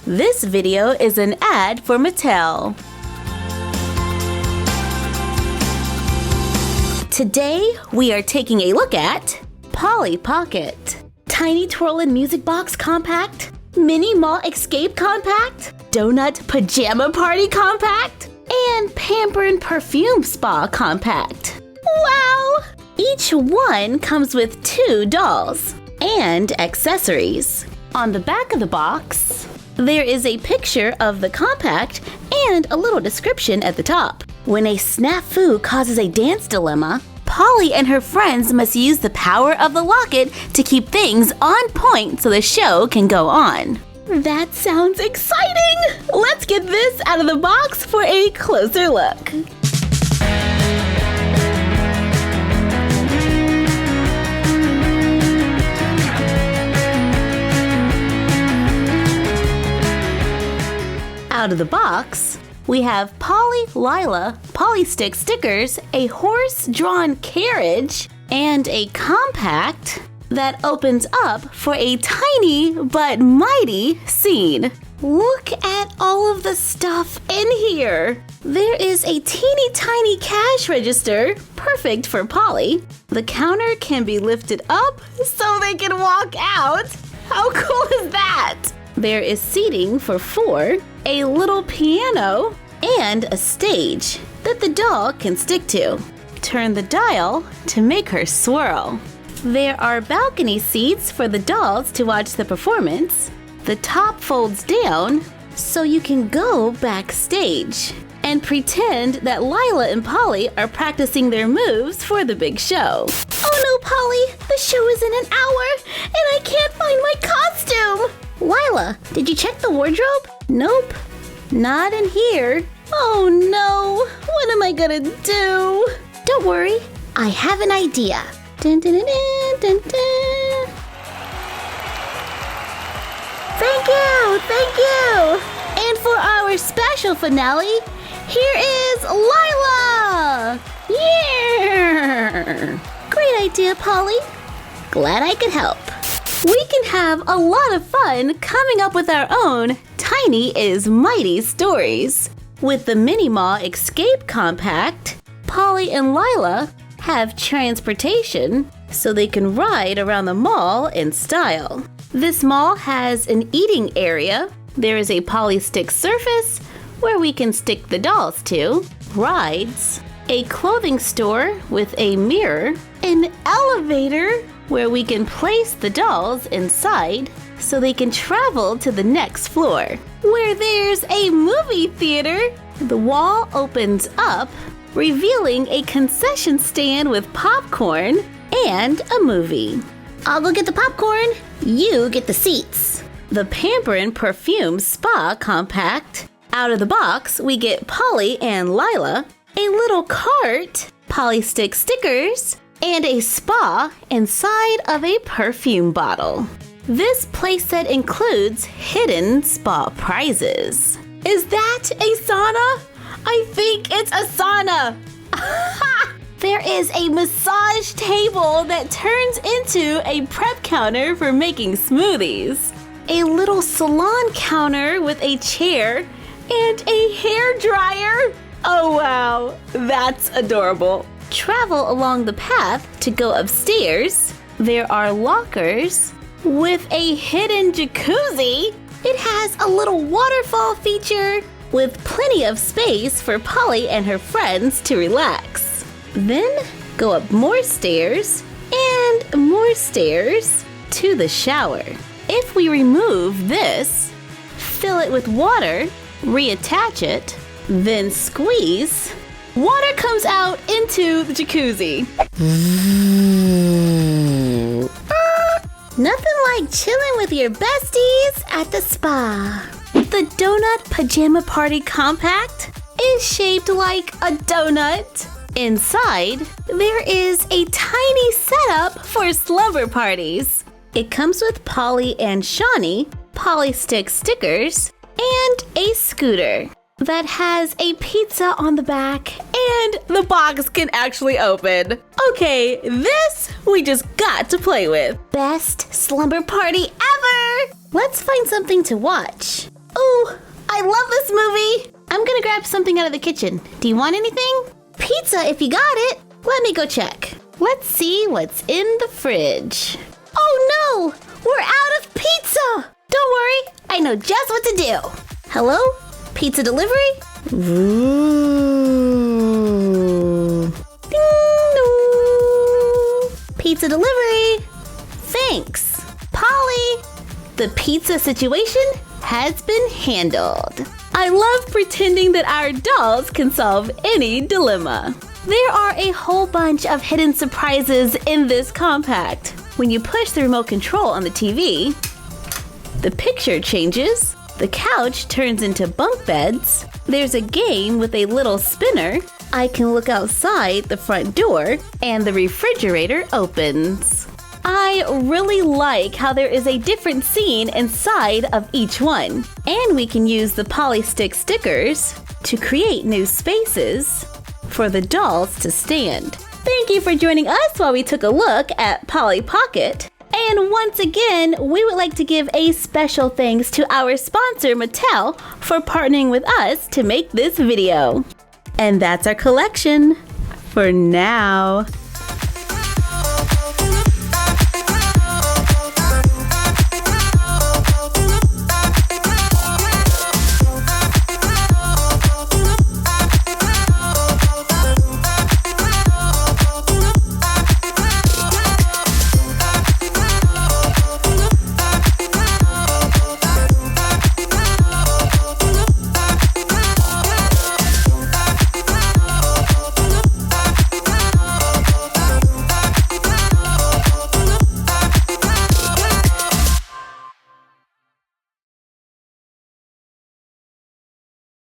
This video is an ad for Mattel. Today, we are taking a look at Polly Pocket, Tiny Twirln Music Box Compact, Mini Mall Escape Compact, Donut Pajama Party Compact, and Pamperin Perfume Spa Compact. Wow! Each one comes with 2 dolls and accessories. On the back of the box, there is a picture of the compact and a little description at the top. When a snafu causes a dance dilemma, Polly and her friends must use the power of the locket to keep things on point so the show can go on. That sounds exciting! Let's get this out of the box for a closer look. Out of the box, we have Polly Lila Polly Stick stickers, a horse-drawn carriage, and a compact that opens up for a tiny but mighty scene. Look at all of the stuff in here. There is a teeny tiny cash register, perfect for Polly. The counter can be lifted up so they can walk out. How cool is that? There is seating for 4, a little piano, and a stage that the doll can stick to. Turn the dial to make her swirl. There are balcony seats for the dolls to watch the performance. The top folds down so you can go backstage and pretend that Lila and Polly are practicing their moves for the big show. Oh no, Polly! The show is in an hour and I can't find my costume! Lila, did you check the wardrobe? Nope, not in here. Oh no, what am I gonna do? Don't worry, I have an idea. Dun, dun, dun, dun, dun, dun. Thank you! And for our special finale, here is Lila! Yeah! Great idea, Polly. Glad I could help. We can have a lot of fun coming up with our own Tiny is Mighty stories. With the Mini Mall Escape Compact, Polly and Lila have transportation so they can ride around the mall in style. This mall has an eating area. There is a Polly Stick surface where we can stick the dolls to, rides, a clothing store with a mirror, an elevator where we can place the dolls inside so they can travel to the next floor, where there's a movie theater. The wall opens up, revealing a concession stand with popcorn and a movie. I'll go get the popcorn, you get the seats. The Pamperin Perfume Spa Compact. Out of the box, we get Polly and Lila, a little cart, Polly Stick stickers, and a spa inside of a perfume bottle. This playset includes hidden spa prizes. Is that a sauna? I think it's a sauna. There is a massage table that turns into a prep counter for making smoothies. A little salon counter with a chair and a hair dryer. Oh wow, that's adorable. Travel along the path to go upstairs. There are lockers with a hidden jacuzzi. It has a little waterfall feature with plenty of space for Polly and her friends to relax. Then go up more stairs and more stairs to the shower. If we remove this, fill it with water, reattach it, then squeeze, water comes out into the jacuzzi. Nothing like chilling with your besties at the spa. The Donut Pajama Party Compact is shaped like a donut. Inside, there is a tiny setup for slumber parties. It comes with Polly and Shawnee, Polly Stick stickers, and a scooter that has a pizza on the back and the box can actually open. Okay, this we just got to play with. Best slumber party ever! Let's find something to watch. Oh, I love this movie. I'm gonna grab something out of the kitchen. Do you want anything? Pizza if you got it. Let me go check. Let's see what's in the fridge. Oh no, we're out of pizza. Don't worry, I know just what to do. Hello? Pizza delivery? Ooh. Ding dong. Pizza delivery. Thanks. Polly, the pizza situation has been handled. I love pretending that our dolls can solve any dilemma. There are a whole bunch of hidden surprises in this compact. When you push the remote control on the TV, the picture changes, the couch turns into bunk beds, there's a game with a little spinner, I can look outside the front door, and the refrigerator opens. I really like how there is a different scene inside of each one. And we can use the Polystick stickers to create new spaces for the dolls to stand. Thank you for joining us while we took a look at Polly Pocket. And once again, we would like to give a special thanks to our sponsor, Mattel, for partnering with us to make this video. And that's our collection for now.